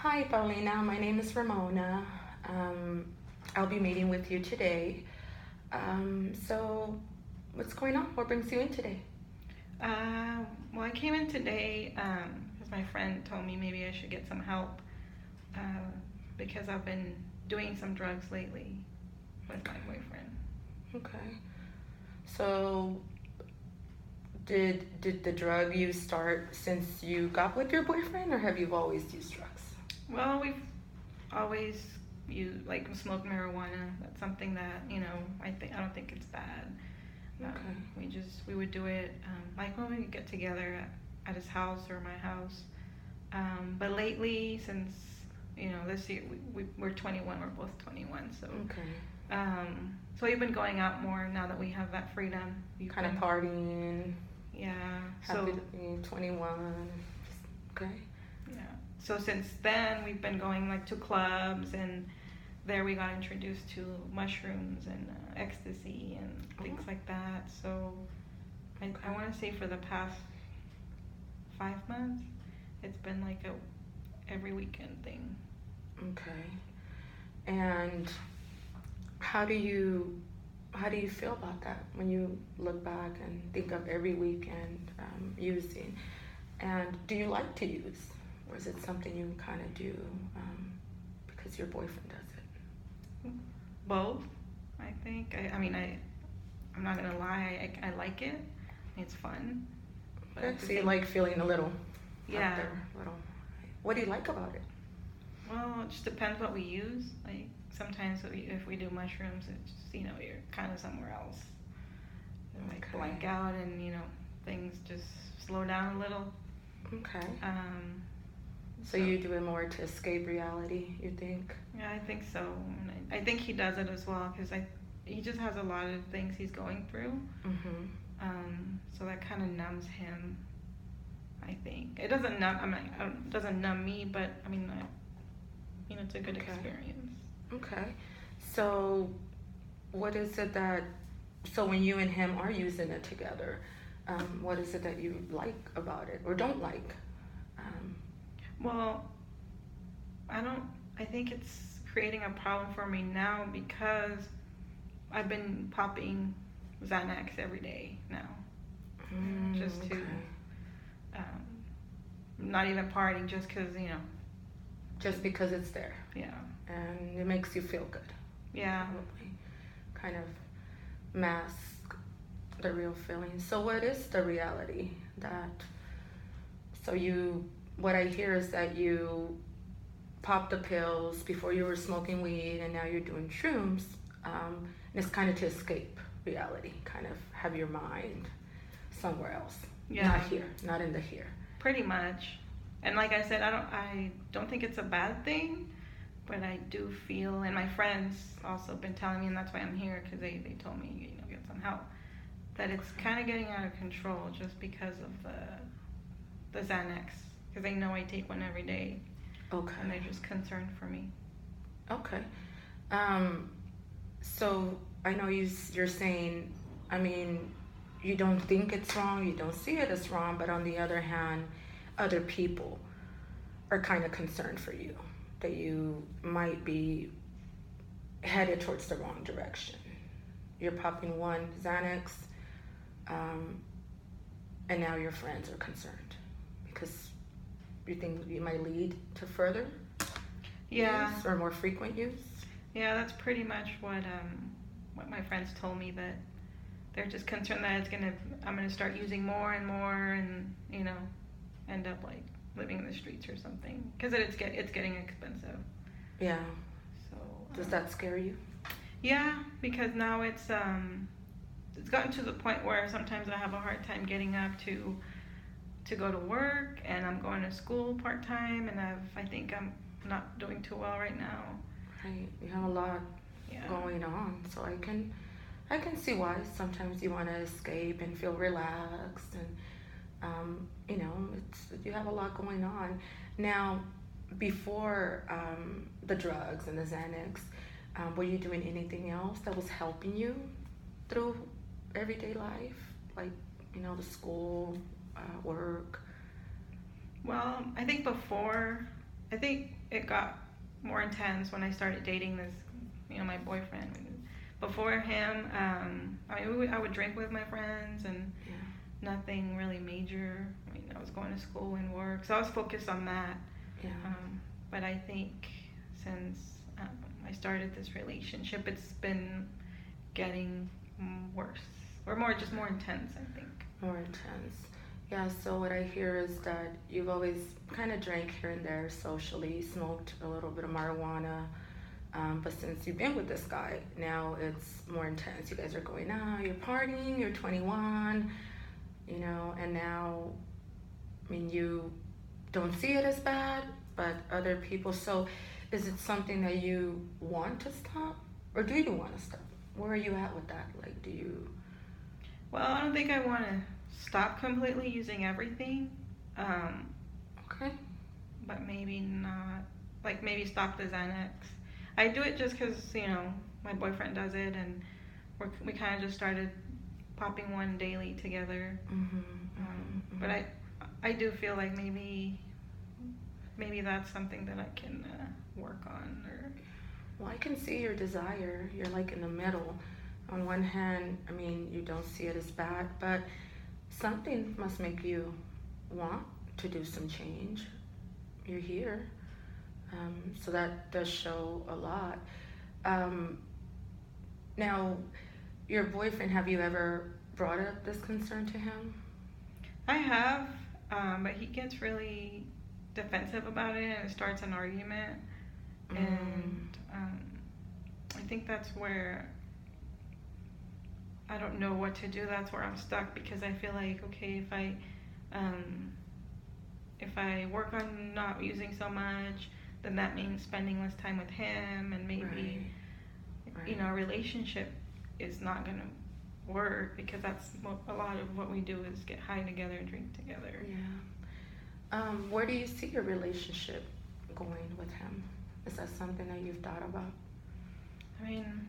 Hi, Paulina. My name is Ramona. Um, I'll be meeting with you today. So, what's going on? What brings you in today? Uh, well, I came in today because my friend told me maybe I should get some help uh, because I've been doing some drugs lately with my boyfriend. Okay. So, did the drug use start since you got with your boyfriend, or have you always used drugs? Well, we've always used like smoked marijuana. That's something that I don't think it's bad. Okay. We would do it like when we would get together at his house or my house. But lately, since this year we're 21, we're both 21, Okay. so we've been going out more now that we have that freedom. We've Kind of been, partying, yeah. happy to be 21. Okay. Yeah. So since then, we've been going like to clubs, and there we got introduced to mushrooms and ecstasy and things like that. So I want to say for the past 5 months, it's been like a every weekend thing. Okay. And how do you how do you feel about that when you look back and think of every weekend using? And do you like to use, or is it something you kind of do because your boyfriend does Both, I think. I'm not gonna lie. I like it. It's fun. it? But Okay, at the so you same, like feeling a little out yeah. there, little. What do you like about it? Well, it just depends what we use. Like sometimes if we do mushrooms, it's just, you're kind of somewhere else. And like Okay. blank out, and things just slow down a little. Okay. Um, So you do it more to escape reality, you think? yeah, I think so. And I think he does it as well because he just has a lot of things he's going through. Mm-hmm. So that kind of numbs him. I think it doesn't numb. It doesn't numb me, but it's a good Okay. experience. Okay. So what is it that so when you and him are using it together, what is it that you like about it or don't like? Um, Well, I don't. I think it's creating a problem for me now because I've been popping Xanax every day now, just to okay. um, not even partying, just because Just because it's there yeah, and it makes you feel good, yeah. probably. Kind of mask the real feeling. So what is the reality that so you what I hear is that you popped the pills before you were smoking weed and now you're doing shrooms. And it's kind of to escape reality, kind of have your mind somewhere else, Yeah, not here, not in the here. pretty much. And like I said, I don't think it's a bad thing, but I do feel, and my friends also been telling me, and that's why I'm here because they told me get some help, that it's kind of getting out of control just because of the Xanax, because they know I take one every day, Okay. and they're just concerned for me. Okay. Um, so I know you're saying, I mean, you don't think it's wrong, you don't see it as wrong, but on the other hand, other people are kind of concerned for you that you might be headed towards the wrong direction. You're popping one Xanax, um, and now your friends are concerned because you think you might lead to further Yeah, use or more frequent use. yeah, that's pretty much what my friends told me, that they're just concerned that I'm gonna start using more and more, and end up like living in the streets or something, because it's getting expensive. Yeah. So Does that scare you? yeah, because now it's gotten to the point where sometimes I have a hard time getting up to go to work, and I'm going to school part time, and I think I'm not doing too well right now. Right. You have a lot Yeah. going on, so I can see why sometimes you want to escape and feel relaxed, and it's you have a lot going on. Now, before the drugs and the Xanax, were you doing anything else that was helping you through everyday life, like the school, work? Well, I think before I think it got more intense when I started dating this, my boyfriend. Before him, I would drink with my friends and Yeah. nothing really major. I was going to school and work, so I was focused on that. Yeah. But I think since I started this relationship, it's been getting worse, or more intense, I think. More intense. Yeah, so what I hear is that you've always kind of drank here and there socially, smoked a little bit of marijuana, but since you've been with this guy, now it's more intense. You guys are going out, you're partying, you're 21, and now, I mean, you don't see it as bad, but other people. So is it something that you want to stop, or do you want to stop? Where are you at with that? Like, do you? Well, I don't think I want to stop completely using everything, um, Okay. but maybe not. Like maybe stop the Xanax. I do it just because my boyfriend does it, and we kind of just started popping one daily together. Mm-hmm, But I do feel like maybe that's something that I can work on. Or Well, I can see your desire. You're like in the middle. On one hand, I mean, you don't see it as bad, but something must make you want to do some change. You're here. So that does show a lot. Um, Now, your boyfriend, have you ever brought up this concern to him? I have, but he gets really defensive about it and it starts an argument. And I think that's where I don't know what to do. That's where I'm stuck because I feel like, okay, if I work on not using so much, then that means spending less time with him, and maybe Right. a relationship is not gonna work because that's a lot of what we do is get high together and drink together. Yeah. Where do you see your relationship going with him? Is that something that you've thought about? I mean,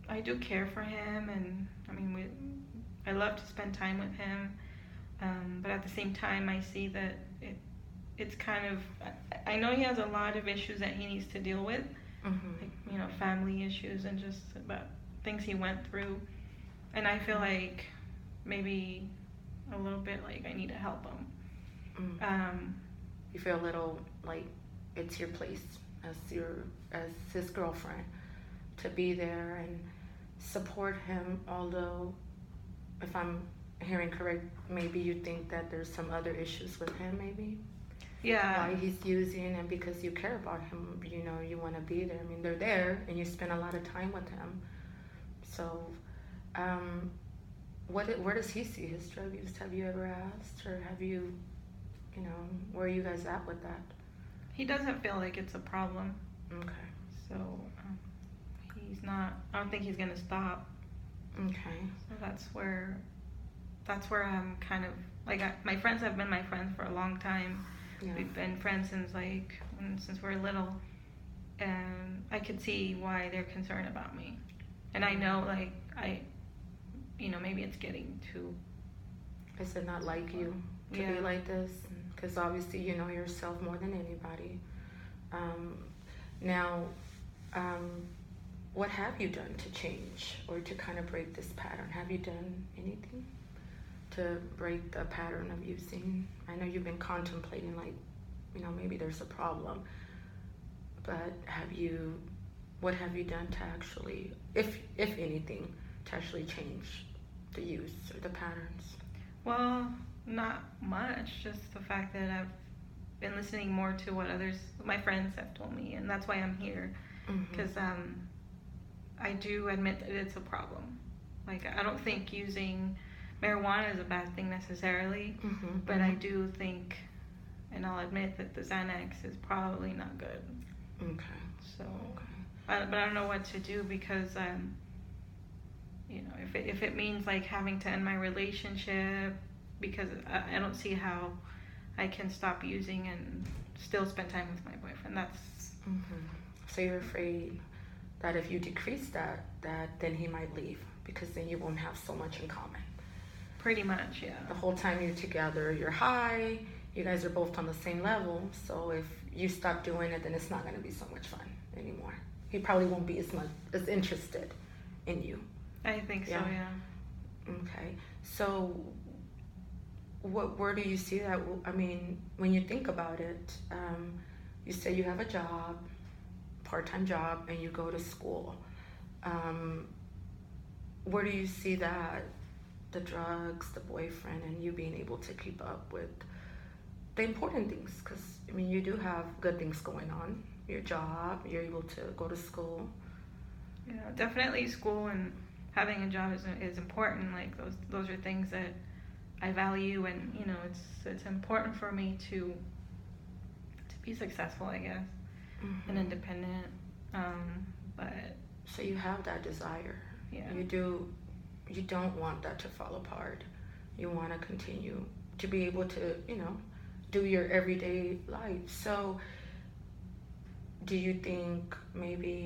I do care for him, and I love to spend time with him, but at the same time, I see that it's kind of. I know he has a lot of issues that he needs to deal with, like family issues and just about things he went through, and I feel like maybe a little bit like I need to help him. You feel a little like it's your place as his girlfriend to be there and support him. Although, if I'm hearing correct, maybe you think that there's some other issues with him, maybe Yeah. why he's using, and because you care about him, you want to be there. I mean, they're there, and you spend a lot of time with him. So, where does he see his drug use? Have you ever asked, or have you, where are you guys at with that? He doesn't feel like it's a problem, Okay. so he's not. I don't think he's gonna stop. Okay. So that's where I'm kind of like my friends have been my friends for a long time. Yeah. We've been friends since we were little, and I could see why they're concerned about me. And I know like maybe it's getting too. Is it not like you to Yeah. be like this? Because obviously you know yourself more than anybody. Now, what have you done to change or to kind of break this pattern? Have you done anything to break the pattern of using? I know you've been contemplating, like, maybe there's a problem, but what have you done to actually, if anything, to actually change the use or the patterns? Well, not much. Just the fact that I've been listening more to what my friends have told me, and that's why I'm here. Because I do admit that it's a problem. Like I don't think using marijuana is a bad thing necessarily, but I do think, and I'll admit that the Xanax is probably not good. Okay. So, Okay. but I don't know what to do because if it means like having to end my relationship because I don't see how I can stop using and still spend time with my boyfriend. That's So you're afraid that if you decrease that then he might leave because then you won't have so much in common. pretty much, yeah. The whole time you're together, you're high, You guys are both on the same level, so if you stop doing it, then it's not going to be so much fun anymore. He probably won't be as interested in you. I think so, Yeah. yeah. Okay. So where do you see that? I mean, when you think about it, you say you have a job, part-time job, and you go to school. Um, where do you see that, the drugs, the boyfriend, and you being able to keep up with the important things? Because I mean, you do have good things going on. Your job, you're able to go to school. Yeah, definitely school and having a job is important. Like those are things that I value, and you know, it's important for me to be successful, I guess, and independent. But So you have that desire. yeah, You do. You don't want that to fall apart. You want to continue to be able to, do your everyday life. So do you think maybe